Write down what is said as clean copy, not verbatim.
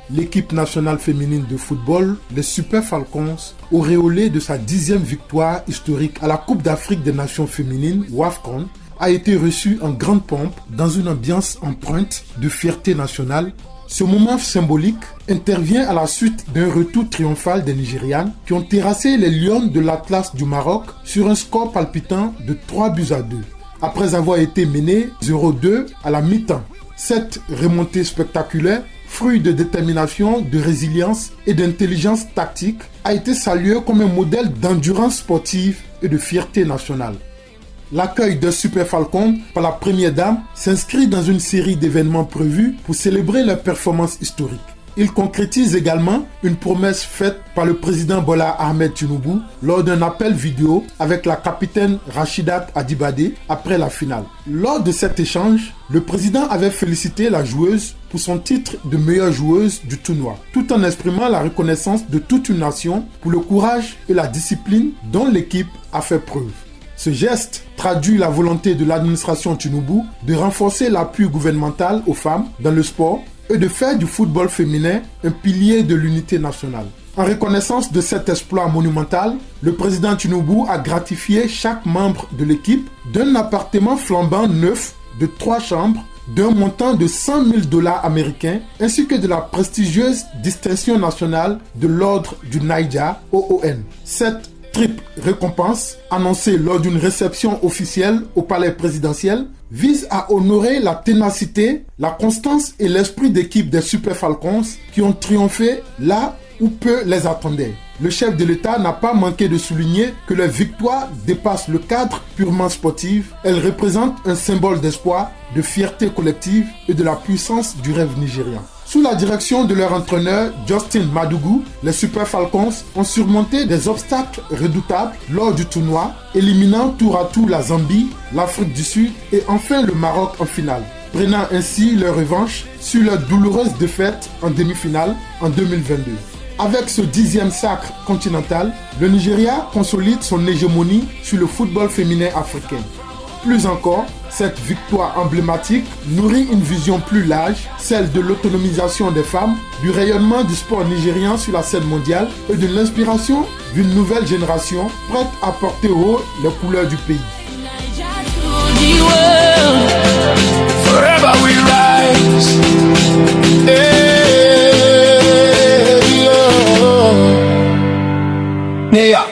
l'équipe nationale féminine de football, les Super Falcons, auréolée de sa 10e victoire historique à la Coupe d'Afrique des Nations féminines, WAFCON, a été reçue en grande pompe dans une ambiance empreinte de fierté nationale. Ce moment symbolique intervient à la suite d'un retour triomphal des Nigérianes qui ont terrassé les Lions de l'Atlas du Maroc sur un score palpitant de 3-2, après avoir été menées 0-2 à la mi-temps. Cette remontée spectaculaire, fruit de détermination, de résilience et d'intelligence tactique, a été saluée comme un modèle d'endurance sportive et de fierté nationale. L'accueil de Super Falcons par la première dame s'inscrit dans une série d'événements prévus pour célébrer leur performance historique. Il concrétise également une promesse faite par le président Bola Ahmed Tinubu lors d'un appel vidéo avec la capitaine Rashidat Adibadé après la finale. Lors de cet échange, le président avait félicité la joueuse pour son titre de meilleure joueuse du tournoi, tout en exprimant la reconnaissance de toute une nation pour le courage et la discipline dont l'équipe a fait preuve. Ce geste traduit la volonté de l'administration Tinubu de renforcer l'appui gouvernemental aux femmes dans le sport et de faire du football féminin un pilier de l'unité nationale. En reconnaissance de cet exploit monumental, le président Tinubu a gratifié chaque membre de l'équipe d'un appartement flambant neuf de 3 chambres d'un montant de $100,000 américains ainsi que de la prestigieuse distinction nationale de l'ordre du Niger, OON. Cette triple récompense, annoncée lors d'une réception officielle au palais présidentiel, vise à honorer la ténacité, la constance et l'esprit d'équipe des Super Falcons qui ont triomphé là où peu les attendaient. Le chef de l'État n'a pas manqué de souligner que les victoires dépassent le cadre purement sportif. Elles représentent un symbole d'espoir, de fierté collective et de la puissance du rêve nigérian. Sous la direction de leur entraîneur Justin Madugu, les Super Falcons ont surmonté des obstacles redoutables lors du tournoi, éliminant tour à tour la Zambie, l'Afrique du Sud et enfin le Maroc en finale, prenant ainsi leur revanche sur leur douloureuse défaite en demi-finale en 2022. Avec ce 10e sacre continental, le Nigeria consolide son hégémonie sur le football féminin africain. Plus encore, cette victoire emblématique nourrit une vision plus large, celle de l'autonomisation des femmes, du rayonnement du sport nigérian sur la scène mondiale et de l'inspiration d'une nouvelle génération prête à porter haut les couleurs du pays. Forever we rise. Yeah.